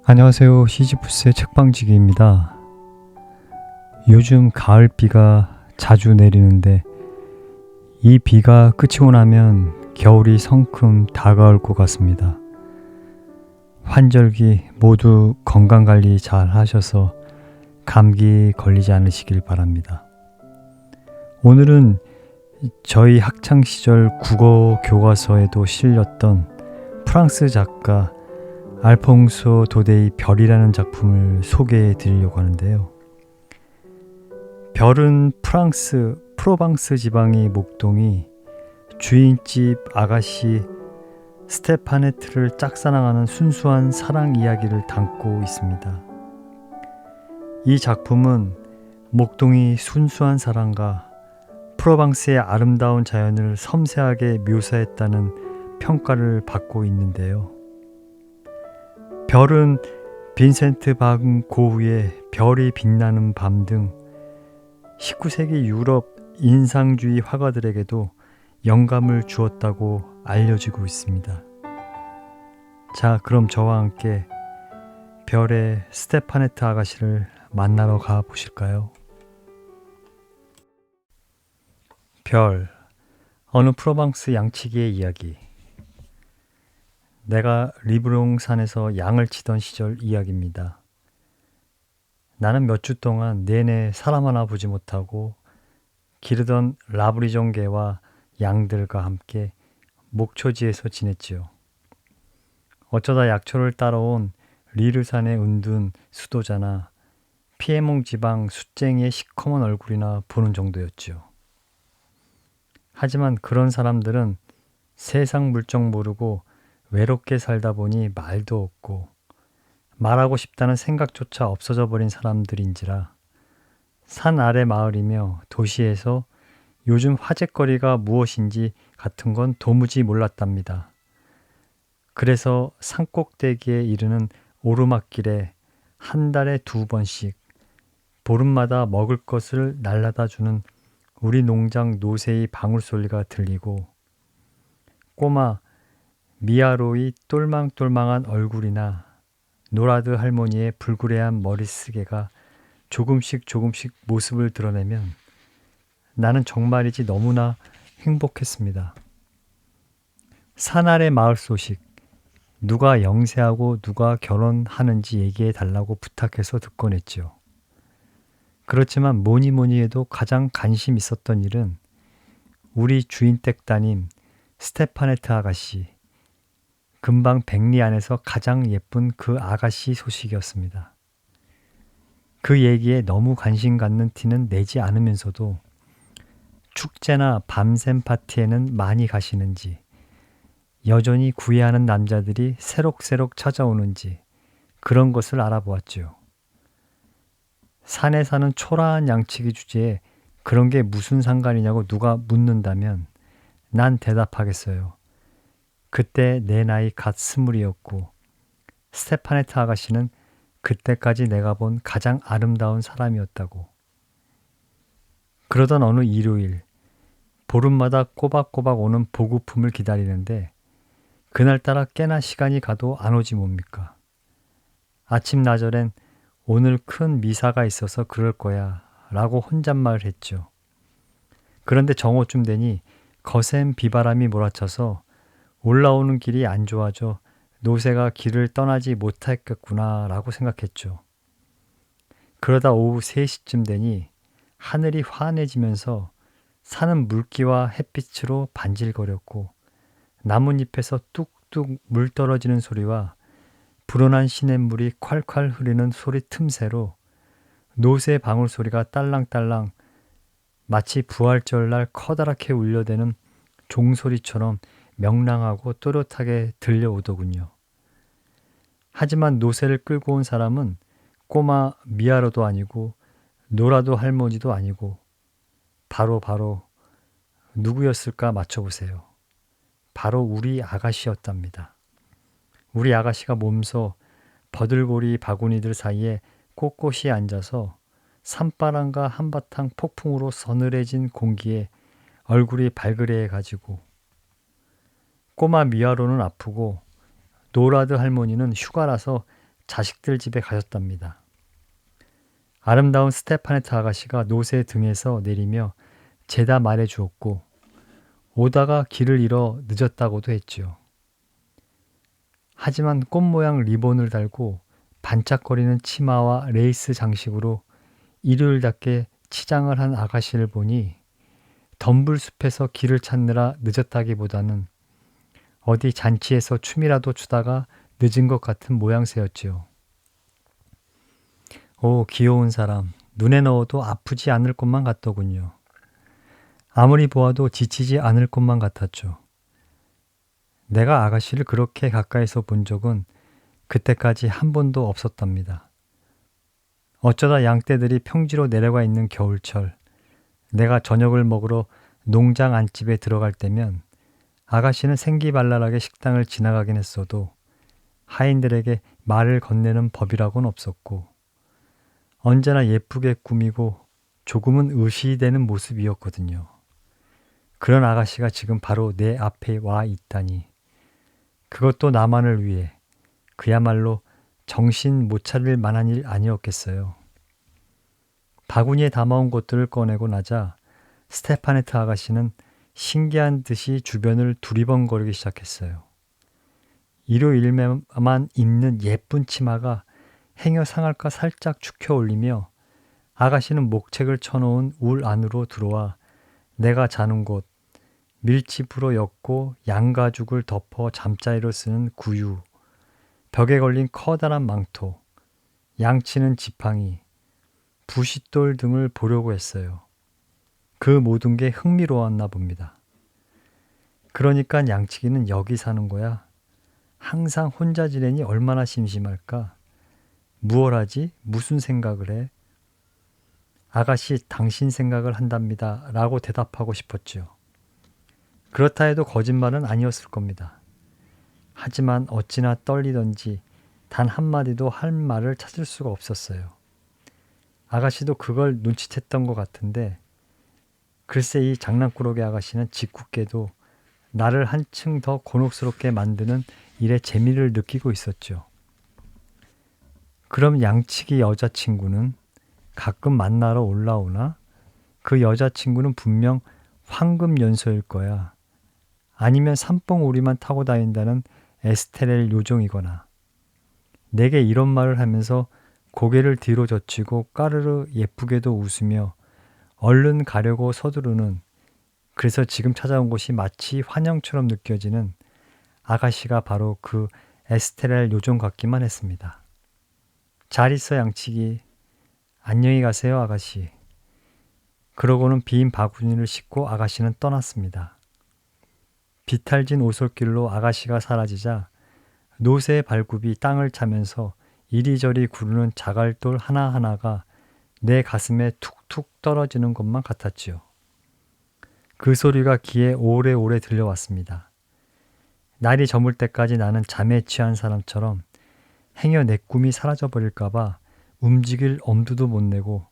안녕하세요. 시지프스의 책방지기입니다. 요즘 가을비가 자주 내리는데 이 비가 그치고 나면 겨울이 성큼 다가올 것 같습니다. 환절기 모두 건강관리 잘 하셔서 감기 걸리지 않으시길 바랍니다. 오늘은 저희 학창시절 국어 교과서에도 실렸던 프랑스 작가 알퐁소 도데의 별이라는 작품을 소개해 드리려고 하는데요. 별은 프로방스 지방의 목동이 주인집 아가씨 스테파네트를 짝사랑하는 순수한 사랑 이야기를 담고 있습니다. 이 작품은 목동이 순수한 사랑과 프로방스의 아름다운 자연을 섬세하게 묘사했다는 평가를 받고 있는데요. 별은 빈센트 반 고흐의 별이 빛나는 밤 등 19세기 유럽 인상주의 화가들에게도 영감을 주었다고 알려지고 있습니다. 자, 그럼 저와 함께 별의 스테파네트 아가씨를 만나러 가보실까요? 별, 어느 프로방스 양치기의 이야기. 내가 리브롱 산에서 양을 치던 시절 이야기입니다. 나는 몇 주 동안 내내 사람 하나 보지 못하고 기르던 라브리종 개와 양들과 함께 목초지에서 지냈지요. 어쩌다 약초를 따라온 리르산의 은둔 수도자나 피에몽 지방 숫쟁이의 시커먼 얼굴이나 보는 정도였지요. 하지만 그런 사람들은 세상 물정 모르고 외롭게 살다 보니 말도 없고 말하고 싶다는 생각조차 없어져 버린 사람들인지라 산 아래 마을이며 도시에서 요즘 화제거리가 무엇인지 같은 건 도무지 몰랐답니다. 그래서 산꼭대기에 이르는 오르막길에 한 달에 2번씩 보름마다 먹을 것을 날라다 주는 우리 농장 노새의 방울소리가 들리고 꼬마 미아로의 똘망똘망한 얼굴이나 노라드 할머니의 불구레한 머리쓰개가 조금씩 모습을 드러내면 나는 정말이지 너무나 행복했습니다. 산 아래 마을 소식, 누가 영세하고 누가 결혼하는지 얘기해 달라고 부탁해서 듣곤 했죠. 그렇지만 뭐니 해도 가장 관심 있었던 일은 우리 주인댁 따님 스테파네트 아가씨, 금방 백리 안에서 가장 예쁜 그 아가씨 소식이었습니다. 그 얘기에 너무 관심 갖는 티는 내지 않으면서도 축제나 밤샘 파티에는 많이 가시는지, 여전히 구애하는 남자들이 새록새록 찾아오는지 그런 것을 알아보았죠. 산에 사는 초라한 양치기 주제에 그런 게 무슨 상관이냐고 누가 묻는다면 난 대답하겠어요. 그때 내 나이 갓 20이었고 스테파네트 아가씨는 그때까지 내가 본 가장 아름다운 사람이었다고. 그러던 어느 일요일 보름마다 꼬박꼬박 오는 보급품을 기다리는데 그날따라 꽤나 시간이 가도 안 오지 뭡니까. 아침 나절엔 오늘 큰 미사가 있어서 그럴 거야 라고 혼잣말을 했죠. 그런데 정오쯤 되니 거센 비바람이 몰아쳐서 올라오는 길이 안 좋아져 노새가 길을 떠나지 못했겠구나 라고 생각했죠. 그러다 오후 3시쯤 되니 하늘이 환해지면서 산은 물기와 햇빛으로 반질거렸고 나뭇잎에서 뚝뚝 물 떨어지는 소리와 불어난 시냇물이 콸콸 흐르는 소리 틈새로 노새 방울 소리가 딸랑딸랑 마치 부활절날 커다랗게 울려대는 종소리처럼 명랑하고 또렷하게 들려오더군요. 하지만 노새를 끌고 온 사람은 꼬마 미아로도 아니고 노라도 할머니도 아니고 바로 누구였을까 맞춰보세요. 바로 우리 아가씨였답니다. 우리 아가씨가 몸소 버들고리 바구니들 사이에 꼿꼿이 앉아서 산바람과 한바탕 폭풍으로 서늘해진 공기에 얼굴이 발그레해가지고 꼬마 미아로는 아프고 노라드 할머니는 휴가라서 자식들 집에 가셨답니다. 아름다운 스테파네트 아가씨가 노새 등에서 내리며 죄다 말해 주었고 오다가 길을 잃어 늦었다고도 했지요. 하지만 꽃 모양 리본을 달고 반짝거리는 치마와 레이스 장식으로 일요일답게 치장을 한 아가씨를 보니 덤불숲에서 길을 찾느라 늦었다기보다는 어디 잔치에서 춤이라도 추다가 늦은 것 같은 모양새였지요. 오, 귀여운 사람. 눈에 넣어도 아프지 않을 것만 같더군요. 아무리 보아도 지치지 않을 것만 같았죠. 내가 아가씨를 그렇게 가까이서 본 적은 그때까지 한 번도 없었답니다. 어쩌다 양떼들이 평지로 내려가 있는 겨울철, 내가 저녁을 먹으러 농장 안집에 들어갈 때면 아가씨는 생기발랄하게 식당을 지나가긴 했어도 하인들에게 말을 건네는 법이라고는 없었고 언제나 예쁘게 꾸미고 조금은 의시되는 모습이었거든요. 그런 아가씨가 지금 바로 내 앞에 와 있다니. 그것도 나만을 위해 그야말로 정신 못 차릴 만한 일 아니었겠어요. 바구니에 담아온 것들을 꺼내고 나자 스테파네트 아가씨는 신기한 듯이 주변을 두리번거리기 시작했어요. 일요일에만 입는 예쁜 치마가 행여 상할까 살짝 축혀 올리며 아가씨는 목책을 쳐놓은 울 안으로 들어와 내가 자는 곳, 밀짚으로 엮고 양가죽을 덮어 잠자리로 쓰는 구유, 벽에 걸린 커다란 망토, 양치는 지팡이, 부싯돌 등을 보려고 했어요. 그 모든 게 흥미로웠나 봅니다. 그러니까 양치기는 여기 사는 거야. 항상 혼자 지내니 얼마나 심심할까? 무얼 하지? 무슨 생각을 해? 아가씨, 당신 생각을 한답니다. 라고 대답하고 싶었지요. 그렇다 해도 거짓말은 아니었을 겁니다. 하지만 어찌나 떨리던지 단 한마디도 할 말을 찾을 수가 없었어요. 아가씨도 그걸 눈치챘던 것 같은데 글쎄 이 장난꾸러기 아가씨는 짓궂게도 나를 한층 더 곤혹스럽게 만드는 일에 재미를 느끼고 있었죠. 그럼 양치기 여자친구는 가끔 만나러 올라오나? 그 여자친구는 분명 황금연소일 거야. 아니면 삼봉오리만 타고 다닌다는 에스테렐 요정이거나. 내게 이런 말을 하면서 고개를 뒤로 젖히고 까르르 예쁘게도 웃으며 얼른 가려고 서두르는, 그래서 지금 찾아온 곳이 마치 환영처럼 느껴지는 아가씨가 바로 그 에스테렐 요정 같기만 했습니다. 잘 있어 양치기. 안녕히 가세요 아가씨. 그러고는 빈 바구니를 싣고 아가씨는 떠났습니다. 비탈진 오솔길로 아가씨가 사라지자 노새의 발굽이 땅을 차면서 이리저리 구르는 자갈돌 하나하나가 내 가슴에 툭툭 떨어지는 것만 같았지요. 그 소리가 귀에 오래오래 들려왔습니다. 날이 저물 때까지 나는 잠에 취한 사람처럼 행여 내 꿈이 사라져버릴까봐 움직일 엄두도 못 내고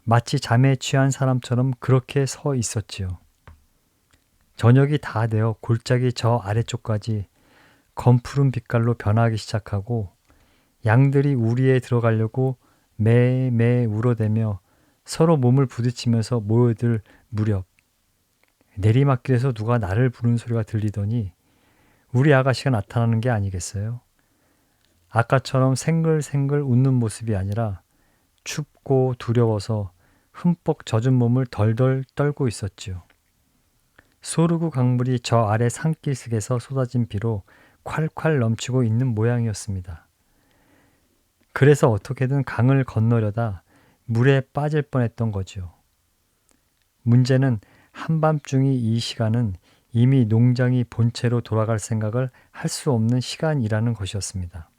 마치 잠에 취한 사람처럼 그렇게 서 있었지요. 저녁이 다 되어 골짜기 저 아래쪽까지 검푸른 빛깔로 변하기 시작하고 양들이 우리에 들어가려고 매매 울어대며 서로 몸을 부딪히면서 모여들 무렵 내리막길에서 누가 나를 부르는 소리가 들리더니 우리 아가씨가 나타나는 게 아니겠어요? 아까처럼 생글생글 웃는 모습이 아니라 춥고 두려워서 흠뻑 젖은 몸을 덜덜 떨고 있었지요. 소르구 강물이 저 아래 산길석에서 쏟아진 비로 콸콸 넘치고 있는 모양이었습니다. 그래서 어떻게든 강을 건너려다 물에 빠질 뻔했던 거지요. 문제는 한밤중이 이 시간은 이미 농장이 본체로 돌아갈 생각을 할 수 없는 시간이라는 것이었습니다.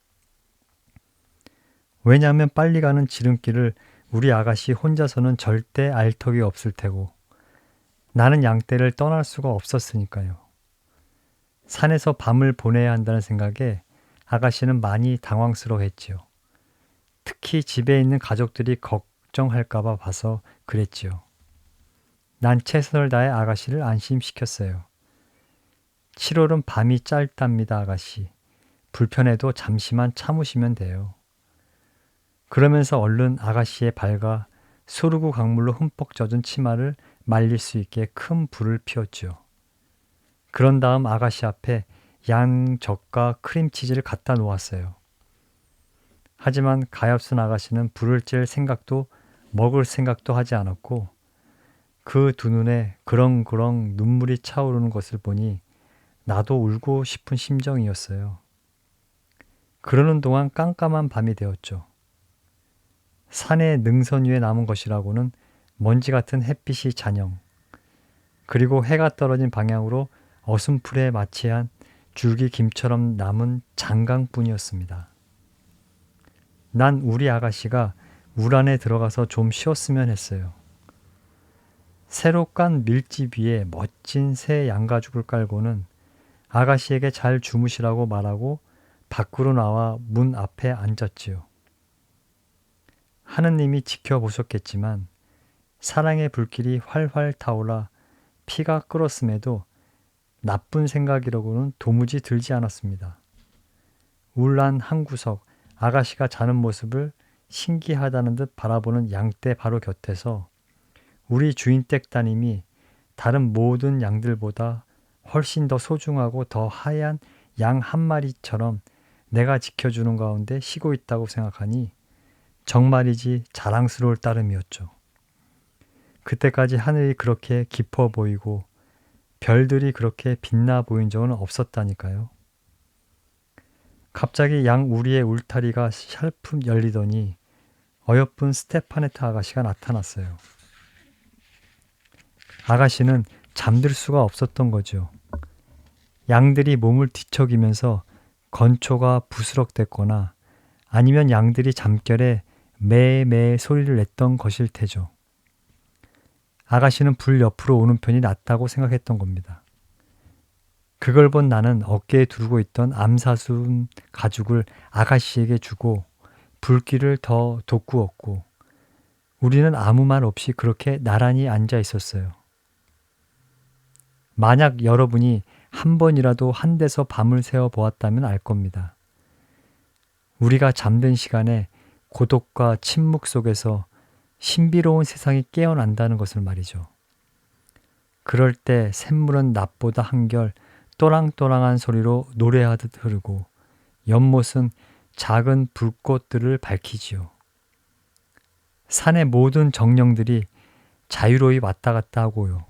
왜냐하면 빨리 가는 지름길을 우리 아가씨 혼자서는 절대 알 턱이 없을 테고 나는 양떼를 떠날 수가 없었으니까요. 산에서 밤을 보내야 한다는 생각에 아가씨는 많이 당황스러워했지요. 특히 집에 있는 가족들이 걱정할까봐 봐서 그랬지요. 난 최선을 다해 아가씨를 안심시켰어요. 7월은 밤이 짧답니다, 아가씨. 불편해도 잠시만 참으시면 돼요. 그러면서 얼른 아가씨의 발과 소르구 강물로 흠뻑 젖은 치마를 말릴 수 있게 큰 불을 피웠지요. 그런 다음 아가씨 앞에 양젓과 크림치즈를 갖다 놓았어요. 하지만 가엾은 아가씨는 불을 쬐 생각도 먹을 생각도 하지 않았고 그 두 눈에 그렁그렁 눈물이 차오르는 것을 보니 나도 울고 싶은 심정이었어요. 그러는 동안 깜깜한 밤이 되었죠. 산의 능선 위에 남은 것이라고는 먼지 같은 햇빛이 잔영, 그리고 해가 떨어진 방향으로 어슴풀에 마치한 줄기 김처럼 남은 장강뿐이었습니다. 난 우리 아가씨가 울 안에 들어가서 좀 쉬었으면 했어요. 새로 깐 밀집 위에 멋진 새 양가죽을 깔고는 아가씨에게 잘 주무시라고 말하고 밖으로 나와 문 앞에 앉았지요. 하느님이 지켜보셨겠지만 사랑의 불길이 활활 타올라 피가 끓었음에도 나쁜 생각이라고는 도무지 들지 않았습니다. 울란 한 구석 아가씨가 자는 모습을 신기하다는 듯 바라보는 양떼 바로 곁에서 우리 주인댁 따님이 다른 모든 양들보다 훨씬 더 소중하고 더 하얀 양 한 마리처럼 내가 지켜주는 가운데 쉬고 있다고 생각하니 정말이지 자랑스러울 따름이었죠. 그때까지 하늘이 그렇게 깊어 보이고 별들이 그렇게 빛나 보인 적은 없었다니까요. 갑자기 양 우리의 울타리가 샬품 열리더니 어여쁜 스테파네트 아가씨가 나타났어요. 아가씨는 잠들 수가 없었던 거죠. 양들이 몸을 뒤척이면서 건초가 부스럭댔거나 아니면 양들이 잠결에 매매 소리를 냈던 것일 테죠. 아가씨는 불 옆으로 오는 편이 낫다고 생각했던 겁니다. 그걸 본 나는 어깨에 두르고 있던 암사순 가죽을 아가씨에게 주고 불길을 더 돋구었고 우리는 아무 말 없이 그렇게 나란히 앉아 있었어요. 만약 여러분이 한 번이라도 한 데서 밤을 새워 보았다면 알 겁니다. 우리가 잠든 시간에 고독과 침묵 속에서 신비로운 세상이 깨어난다는 것을 말이죠. 그럴 때 샘물은 낮보다 한결 또랑또랑한 소리로 노래하듯 흐르고 연못은 작은 불꽃들을 밝히지요. 산의 모든 정령들이 자유로이 왔다 갔다 하고요.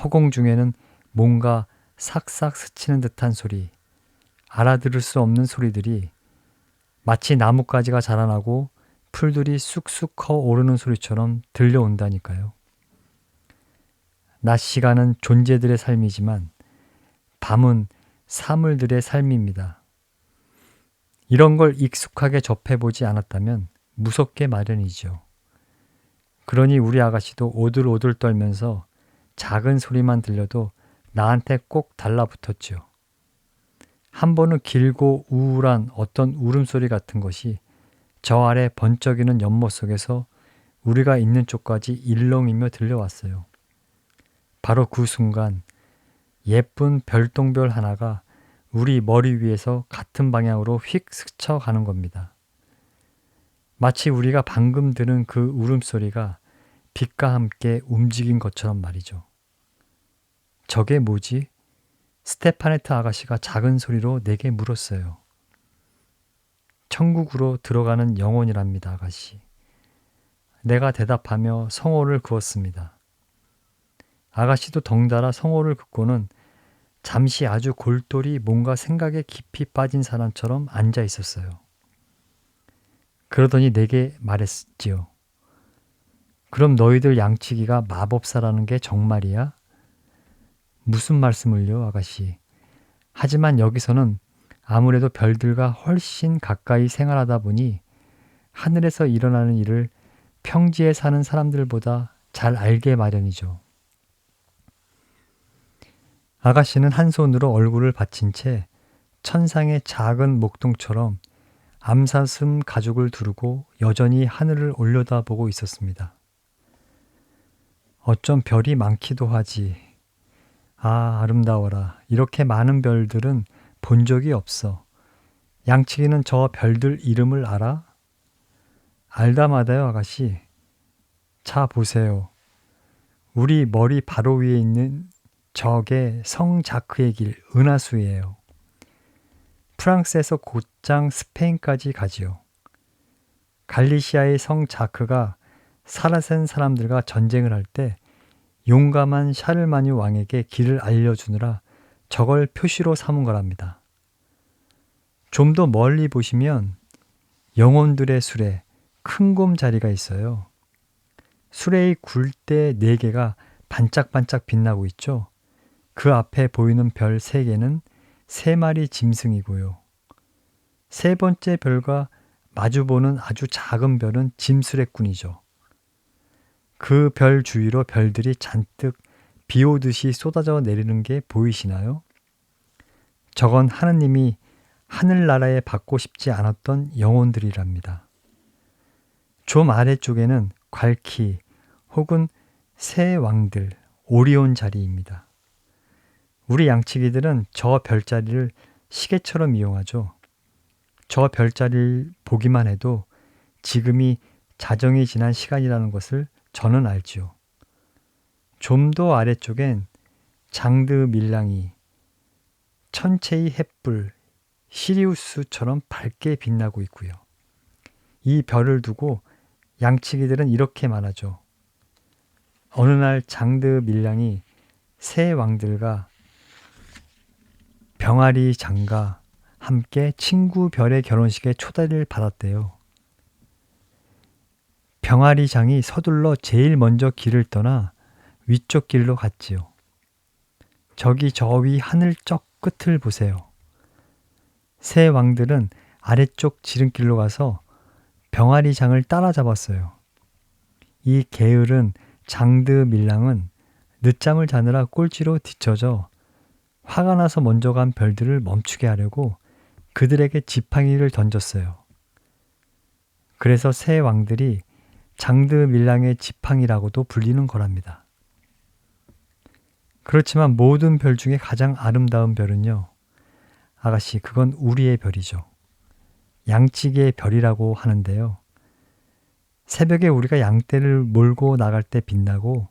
허공 중에는 뭔가 삭삭 스치는 듯한 소리, 알아들을 수 없는 소리들이 마치 나뭇가지가 자라나고 풀들이 쑥쑥 커 오르는 소리처럼 들려온다니까요. 낮 시간은 존재들의 삶이지만 밤은 사물들의 삶입니다. 이런 걸 익숙하게 접해보지 않았다면 무섭게 마련이죠. 그러니 우리 아가씨도 오들오들 떨면서 작은 소리만 들려도 나한테 꼭 달라붙었지요. 한 번은 길고 우울한 어떤 울음소리 같은 것이 저 아래 번쩍이는 연못 속에서 우리가 있는 쪽까지 일렁이며 들려왔어요. 바로 그 순간 예쁜 별똥별 하나가 우리 머리 위에서 같은 방향으로 휙 스쳐가는 겁니다. 마치 우리가 방금 들은 그 울음소리가 빛과 함께 움직인 것처럼 말이죠. 저게 뭐지? 스테파네트 아가씨가 작은 소리로 내게 물었어요. 천국으로 들어가는 영혼이랍니다, 아가씨. 내가 대답하며 성호를 그었습니다. 아가씨도 덩달아 성호를 긋고는 잠시 아주 골똘히 뭔가 생각에 깊이 빠진 사람처럼 앉아 있었어요. 그러더니 내게 말했지요. 그럼 너희들 양치기가 마법사라는 게 정말이야? 무슨 말씀을요, 아가씨? 하지만 여기서는 아무래도 별들과 훨씬 가까이 생활하다 보니 하늘에서 일어나는 일을 평지에 사는 사람들보다 잘 알게 마련이죠. 아가씨는 한 손으로 얼굴을 받친 채 천상의 작은 목동처럼 암사슴 가죽을 두르고 여전히 하늘을 올려다보고 있었습니다. 어쩜 별이 많기도 하지. 아, 아름다워라. 이렇게 많은 별들은 본 적이 없어. 양치기는 저 별들 이름을 알아? 알다마다요, 아가씨. 자, 보세요. 우리 머리 바로 위에 있는 저게 성 자크의 길, 은하수예요. 프랑스에서 곧장 스페인까지 가지요. 갈리시아의 성 자크가 사라센 사람들과 전쟁을 할 때 용감한 샤를마뉴 왕에게 길을 알려주느라 저걸 표시로 삼은 거랍니다. 좀 더 멀리 보시면 영혼들의 수레, 큰 곰 자리가 있어요. 수레의 굴대 4개가 반짝반짝 빛나고 있죠. 그 앞에 보이는 별 3개는 3마리 짐승이고요. 3번째 별과 마주보는 아주 작은 별은 짐수레꾼이죠. 그 별 주위로 별들이 잔뜩 비 오듯이 쏟아져 내리는 게 보이시나요? 저건 하느님이 하늘나라에 받고 싶지 않았던 영혼들이랍니다. 좀 아래쪽에는 괄키 혹은 새 왕들, 오리온 자리입니다. 우리 양치기들은 저 별자리를 시계처럼 이용하죠. 저 별자리를 보기만 해도 지금이 자정이 지난 시간이라는 것을 저는 알지요. 좀 더 아래쪽엔 장드 밀랑이, 천체의 햇불, 시리우스처럼 밝게 빛나고 있고요. 이 별을 두고 양치기들은 이렇게 말하죠. 어느 날 장드 밀랑이 새 왕들과 병아리 장과 함께 친구 별의 결혼식에 초대를 받았대요. 병아리 장이 서둘러 제일 먼저 길을 떠나 위쪽 길로 갔지요. 저기 저 위 하늘 쪽 끝을 보세요. 새 왕들은 아래쪽 지름길로 가서 병아리 장을 따라잡았어요. 이 게으른 장드 밀랑은 늦잠을 자느라 꼴찌로 뒤처져 화가 나서 먼저 간 별들을 멈추게 하려고 그들에게 지팡이를 던졌어요. 그래서 새 왕들이 장드 밀랑의 지팡이라고도 불리는 거랍니다. 그렇지만 모든 별 중에 가장 아름다운 별은요. 아가씨, 그건 우리의 별이죠. 양치기의 별이라고 하는데요. 새벽에 우리가 양떼를 몰고 나갈 때 빛나고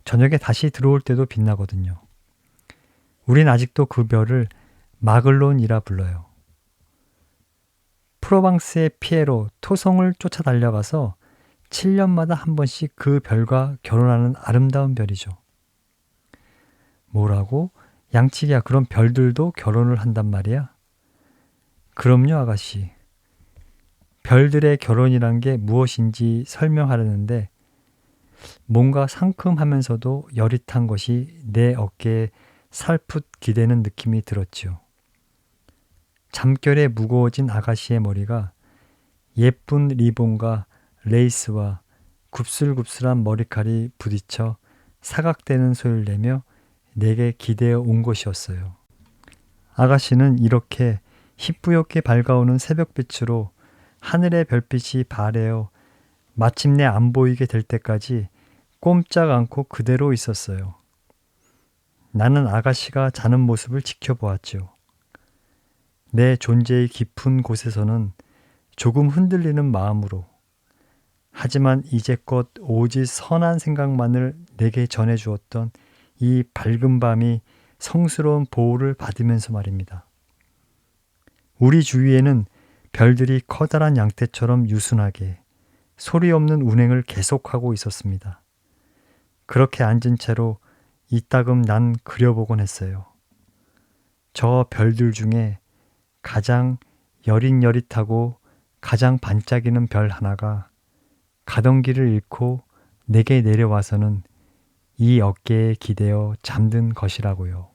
저녁에 다시 들어올 때도 빛나거든요. 우린 아직도 그 별을 마글론이라 불러요. 프로방스의 피에로 토성을 쫓아 달려가서 7년마다 한 번씩 그 별과 결혼하는 아름다운 별이죠. 뭐라고? 양치기야, 그런 별들도 결혼을 한단 말이야? 그럼요, 아가씨. 별들의 결혼이란 게 무엇인지 설명하려는데 뭔가 상큼하면서도 여릿한 것이 내 어깨에 살풋 기대는 느낌이 들었지요. 잠결에 무거워진 아가씨의 머리가 예쁜 리본과 레이스와 굽슬굽슬한 머리칼이 부딪혀 사각대는 소리를 내며 내게 기대어 온 것이었어요. 아가씨는 이렇게 희뿌옇게 밝아오는 새벽빛으로 하늘의 별빛이 바래어 마침내 안 보이게 될 때까지 꼼짝 않고 그대로 있었어요. 나는 아가씨가 자는 모습을 지켜보았지요. 내 존재의 깊은 곳에서는 조금 흔들리는 마음으로, 하지만 이제껏 오직 선한 생각만을 내게 전해주었던 이 밝은 밤이 성스러운 보호를 받으면서 말입니다. 우리 주위에는 별들이 커다란 양떼처럼 유순하게 소리 없는 운행을 계속하고 있었습니다. 그렇게 앉은 채로 이따금 난 그려보곤 했어요. 저 별들 중에 가장 여릿여릿하고 가장 반짝이는 별 하나가 가던 길을 잃고 내게 내려와서는 이 어깨에 기대어 잠든 것이라고요.